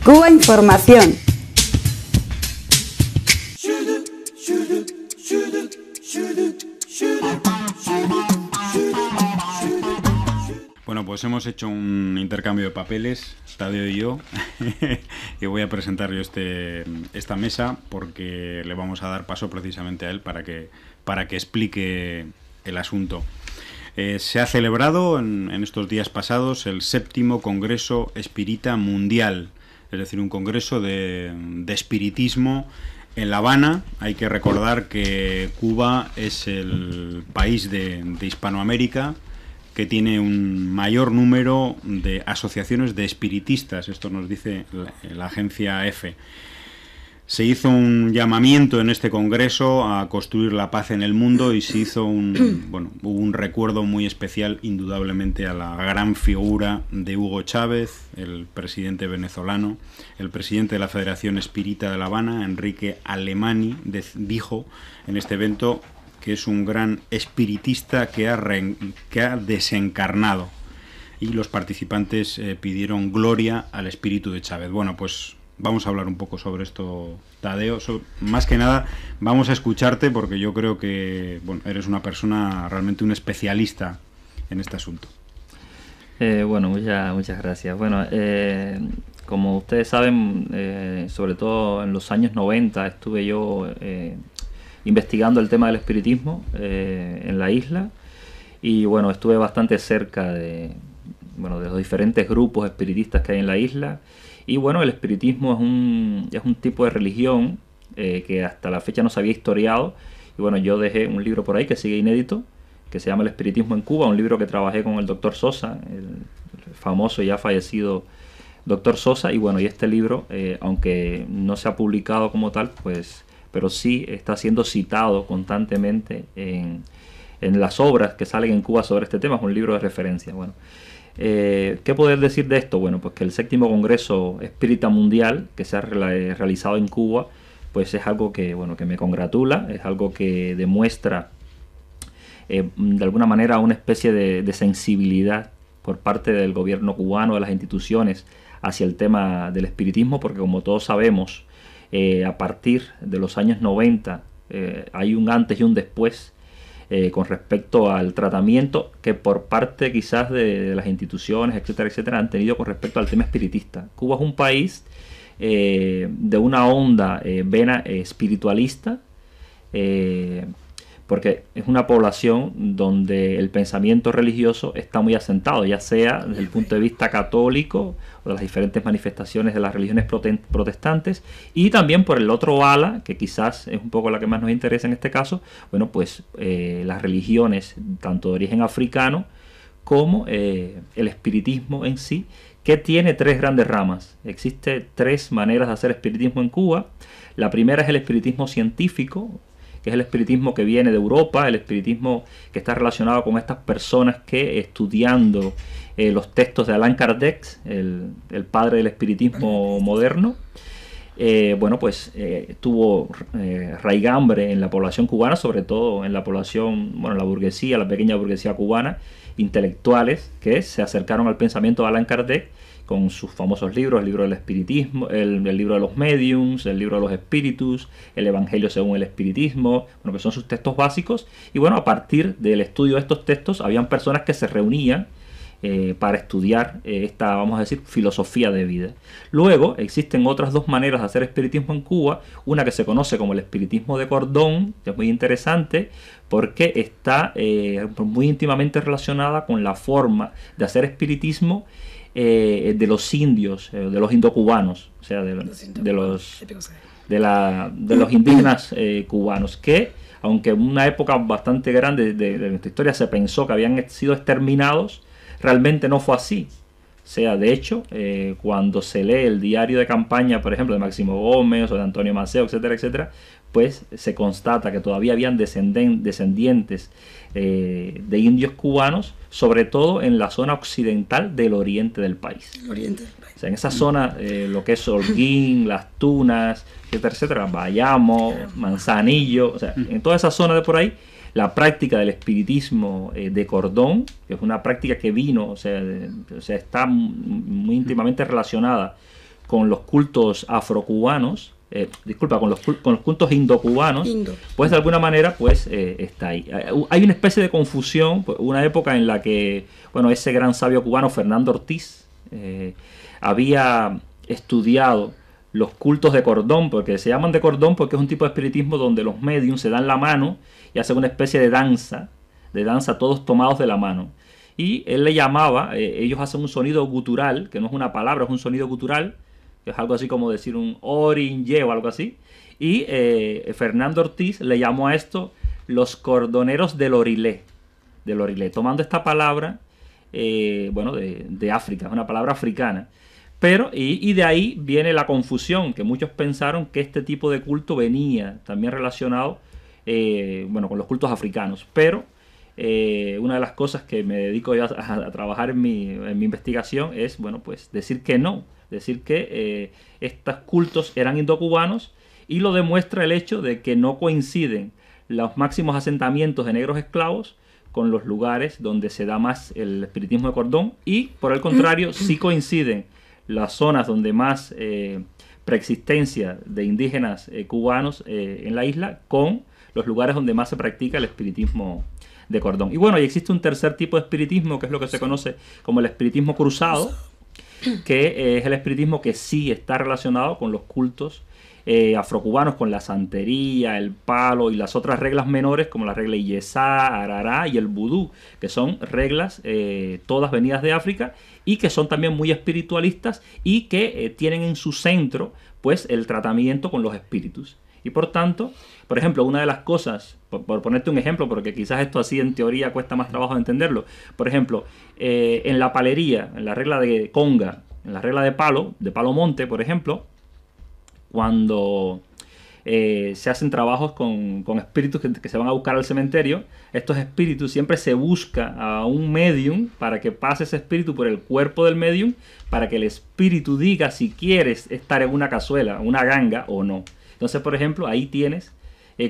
Cuba Información. Bueno, pues hemos hecho un intercambio de papeles, Tadeo y yo, y voy a presentar yo esta mesa porque le vamos a dar paso precisamente a él para que explique el asunto. Se ha celebrado en estos días pasados el 7º Congreso Espírita Mundial, es decir, un congreso de espiritismo en La Habana. Hay que recordar que Cuba es el país de Hispanoamérica que tiene un mayor número de asociaciones de espiritistas, esto nos dice la agencia EFE. Se hizo un llamamiento en este congreso a construir la paz en el mundo y se hizo hubo un recuerdo muy especial, indudablemente, a la gran figura de Hugo Chávez, el presidente venezolano. El presidente de la Federación Espírita de La Habana, Enrique Alemany, dijo en este evento que es un gran espiritista que ha desencarnado, y los participantes pidieron gloria al espíritu de Chávez. Bueno, pues vamos a hablar un poco sobre esto, Tadeo. Más que nada vamos a escucharte porque yo creo que eres una persona, realmente un especialista en este asunto. Muchas gracias. Bueno, como ustedes saben, sobre todo en los años 90 estuve yo investigando el tema del espiritismo en la isla, y bueno, estuve bastante cerca de los diferentes grupos espiritistas que hay en la isla. Y bueno, el espiritismo es un tipo de religión que hasta la fecha no se había historiado. Y bueno, yo dejé un libro por ahí que sigue inédito, que se llama El espiritismo en Cuba, un libro que trabajé con el doctor Sosa, el famoso y ya fallecido doctor Sosa. Y bueno, y este libro, aunque no se ha publicado como tal, pero sí está siendo citado constantemente en las obras que salen en Cuba sobre este tema. Es un libro de referencia. Bueno, ¿qué poder decir de esto? Bueno, pues que el 7º Congreso Espírita Mundial que se ha realizado en Cuba, pues es algo que me congratula, es algo que demuestra de alguna manera una especie de sensibilidad por parte del gobierno cubano, de las instituciones, hacia el tema del espiritismo, porque como todos sabemos, a partir de los años 90 hay un antes y un después con respecto al tratamiento que por parte quizás de las instituciones, etcétera, han tenido con respecto al tema espiritista. Cuba es un país de una honda vena espiritualista, porque es una población donde el pensamiento religioso está muy asentado, ya sea desde el punto de vista católico o de las diferentes manifestaciones de las religiones protestantes, y también por el otro ala, que quizás es un poco la que más nos interesa en este caso, las religiones tanto de origen africano como el espiritismo en sí, que tiene 3 grandes ramas. Existen 3 maneras de hacer espiritismo en Cuba. La primera es el espiritismo científico, que es el espiritismo que viene de Europa, el espiritismo que está relacionado con estas personas que, estudiando los textos de Allan Kardec, el padre del espiritismo moderno, tuvo raigambre en la población cubana, sobre todo en la población, la burguesía, la pequeña burguesía cubana, intelectuales que se acercaron al pensamiento de Allan Kardec con sus famosos libros, el libro del espiritismo, el libro de los mediums, el libro de los espíritus, el evangelio según el espiritismo, que son sus textos básicos. Y bueno, a partir del estudio de estos textos, habían personas que se reunían para estudiar esta, vamos a decir, filosofía de vida. Luego existen otras 2 maneras de hacer espiritismo en Cuba, una que se conoce como el espiritismo de cordón, que es muy interesante porque está muy íntimamente relacionada con la forma de hacer espiritismo de los indios, de los indocubanos, o sea, de los indígenas cubanos, que aunque en una época bastante grande de nuestra historia se pensó que habían sido exterminados, realmente no fue así. O sea, de hecho, cuando se lee el diario de campaña, por ejemplo, de Máximo Gómez o de Antonio Maceo, etcétera, pues se constata que todavía habían descendientes de indios cubanos, sobre todo en la zona occidental del oriente del país. O sea, en esa zona, lo que es Holguín, Las Tunas, etcétera, Bayamo, Manzanillo, o sea, en toda esa zona de por ahí, la práctica del espiritismo de cordón, que es una práctica que vino, está muy íntimamente relacionada con los cultos afrocubanos, con los cultos indocubanos, pues de alguna manera pues está ahí. Hay una especie de confusión, una época en la que, bueno, ese gran sabio cubano Fernando Ortiz había estudiado los cultos de cordón, porque se llaman de cordón porque es un tipo de espiritismo donde los mediums se dan la mano y hacen una especie de danza todos tomados de la mano. Y él le llamaba, ellos hacen un sonido gutural, que no es una palabra, es un sonido gutural, que es algo así como decir un orinye o algo así. Y Fernando Ortiz le llamó a esto los cordoneros del Orilé, tomando esta palabra, de África, es una palabra africana. Pero, y de ahí viene la confusión, que muchos pensaron que este tipo de culto venía también relacionado con los cultos africanos. Pero una de las cosas que me dedico yo a trabajar en mi investigación es, pues decir que no, decir que estos cultos eran indocubanos, y lo demuestra el hecho de que no coinciden los máximos asentamientos de negros esclavos con los lugares donde se da más el espiritismo de cordón, y por el contrario sí coinciden las zonas donde más preexistencia de indígenas cubanos en la isla con los lugares donde más se practica el espiritismo de cordón. Y bueno, y existe un tercer tipo de espiritismo, que es lo que se conoce como el espiritismo cruzado, que es el espiritismo que sí está relacionado con los cultos afrocubanos, con la santería, el palo y las otras reglas menores, como la regla Iyezá, Arará y el vudú, que son reglas todas venidas de África, y que son también muy espiritualistas, y que tienen en su centro pues el tratamiento con los espíritus. Y por tanto, por ejemplo, una de las cosas, por ponerte un ejemplo, porque quizás esto así en teoría cuesta más trabajo de entenderlo, por ejemplo, en la palería, en la regla de conga, en la regla de palo monte, por ejemplo, cuando se hacen trabajos con espíritus que se van a buscar al cementerio, estos espíritus siempre se busca a un medium para que pase ese espíritu por el cuerpo del medium, para que el espíritu diga si quieres estar en una cazuela, una ganga o no. Entonces, por ejemplo, ahí tienes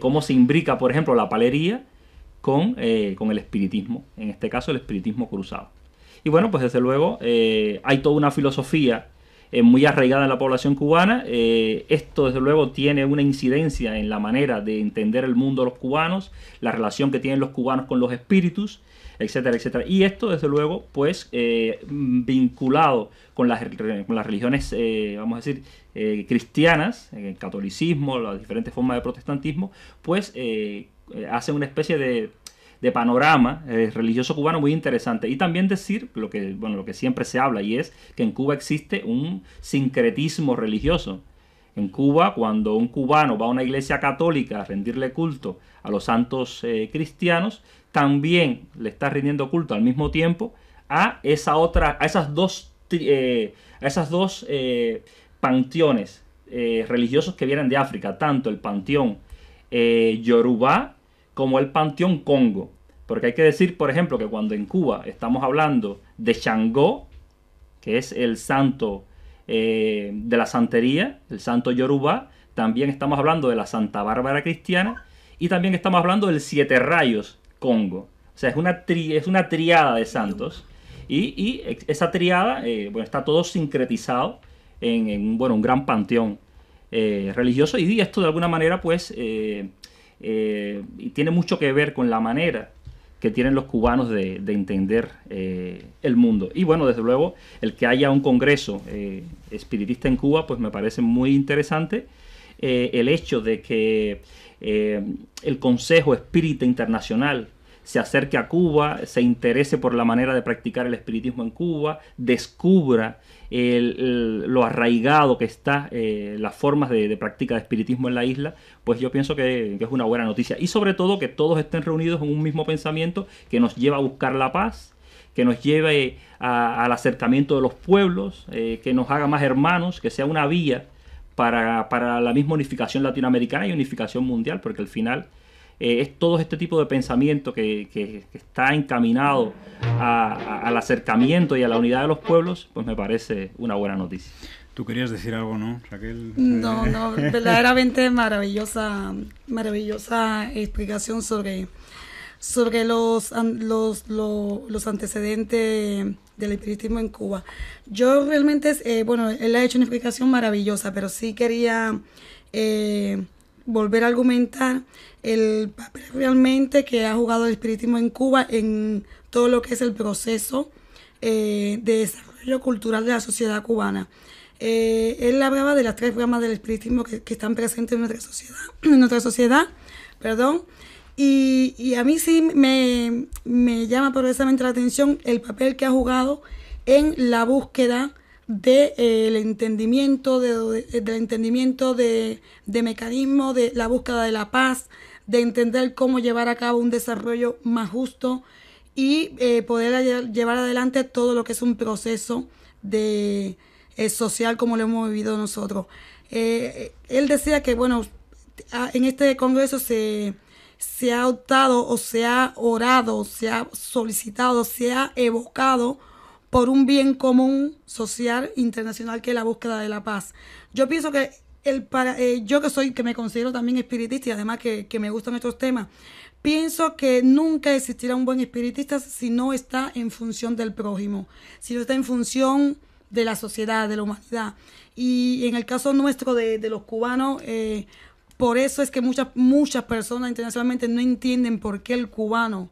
cómo se imbrica, por ejemplo, la palería con el espiritismo, en este caso el espiritismo cruzado. Y bueno, pues desde luego hay toda una filosofía muy arraigada en la población cubana. Esto desde luego tiene una incidencia en la manera de entender el mundo de los cubanos, la relación que tienen los cubanos con los espíritus, etcétera, etcétera. Y esto desde luego pues vinculado con las religiones, vamos a decir, cristianas, el catolicismo, las diferentes formas de protestantismo, pues hacen una especie de panorama religioso cubano muy interesante. Y también decir lo que siempre se habla, y es que en Cuba existe un sincretismo religioso. En Cuba, cuando un cubano va a una iglesia católica a rendirle culto a los santos cristianos, también le está rindiendo culto al mismo tiempo a esas dos panteones religiosos que vienen de África, tanto el panteón Yorubá como el panteón Congo. Porque hay que decir, por ejemplo, que cuando en Cuba estamos hablando de Shango, que es el santo de la santería, el santo Yorubá, también estamos hablando de la Santa Bárbara cristiana, y también estamos hablando del Siete Rayos Congo. O sea, es una triada de santos, y esa triada está todo sincretizado en un gran panteón religioso, y esto de alguna manera pues y tiene mucho que ver con la manera que tienen los cubanos de entender el mundo. Y bueno, desde luego, el que haya un congreso espiritista en Cuba, pues me parece muy interesante. El hecho de que el Consejo Espírita Internacional se acerque a Cuba, se interese por la manera de practicar el espiritismo en Cuba, descubra lo arraigado que está las formas de práctica de espiritismo en la isla, pues yo pienso que es una buena noticia. Y sobre todo que todos estén reunidos en un mismo pensamiento que nos lleva a buscar la paz, que nos lleve al acercamiento de los pueblos, que nos haga más hermanos, que sea una vía para la misma unificación latinoamericana y unificación mundial, porque al final es todo este tipo de pensamiento que está encaminado al acercamiento y a la unidad de los pueblos, pues me parece una buena noticia. Tú querías decir algo, ¿no, Raquel? No, verdaderamente maravillosa explicación sobre los antecedentes del espiritismo en Cuba. Yo realmente, bueno, él ha hecho una explicación maravillosa, pero sí quería volver a argumentar el papel realmente que ha jugado el espiritismo en Cuba en todo lo que es el proceso de desarrollo cultural de la sociedad cubana. Él hablaba de las 3 ramas del espiritismo que están presentes en nuestra sociedad, perdón, y a mí sí me llama poderosamente la atención el papel que ha jugado en la búsqueda del entendimiento, de mecanismos, de la búsqueda de la paz, de entender cómo llevar a cabo un desarrollo más justo y poder llevar adelante todo lo que es un proceso de social como lo hemos vivido nosotros. Él decía que, bueno, en este congreso se ha optado o se ha orado, se ha solicitado, se ha evocado por un bien común social internacional que es la búsqueda de la paz. Yo pienso que yo que me considero también espiritista y además que me gustan estos temas, pienso que nunca existirá un buen espiritista si no está en función del prójimo, si no está en función de la sociedad, de la humanidad. Y en el caso nuestro de los cubanos, por eso es que muchas personas internacionalmente no entienden por qué el cubano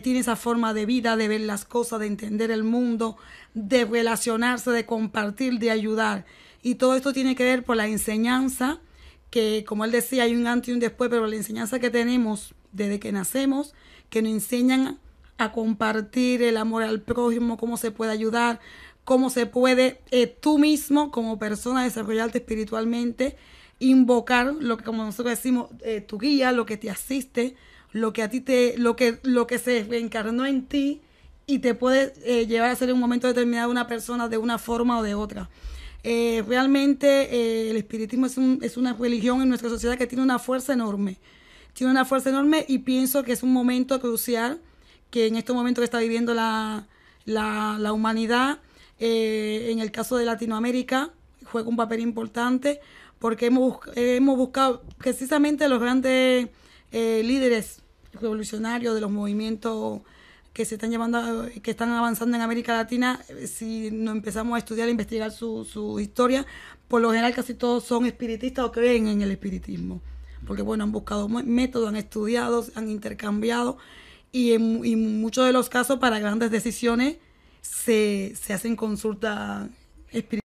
tiene esa forma de vida, de ver las cosas, de entender el mundo, de relacionarse, de compartir, de ayudar. Y todo esto tiene que ver por la enseñanza, que como él decía, hay un antes y un después, pero la enseñanza que tenemos desde que nacemos, que nos enseñan a compartir el amor al prójimo, cómo se puede ayudar, cómo se puede tú mismo como persona desarrollarte espiritualmente, invocar lo que como nosotros decimos, tu guía, lo que te asiste, lo que a ti lo que se reencarnó en ti y te puede llevar a ser en un momento determinado una persona de una forma o de otra. Realmente el espiritismo es una religión en nuestra sociedad que tiene una fuerza enorme. Tiene una fuerza enorme y pienso que es un momento crucial que en estos momentos que está viviendo la humanidad, en el caso de Latinoamérica, juega un papel importante porque hemos buscado precisamente los grandes líderes revolucionarios de los movimientos que se están que están avanzando en América Latina. Si nos empezamos a estudiar e investigar su historia, por lo general casi todos son espiritistas o creen en el espiritismo, porque bueno, han buscado métodos, han estudiado, han intercambiado y en muchos de los casos para grandes decisiones se hacen consultas espirituales.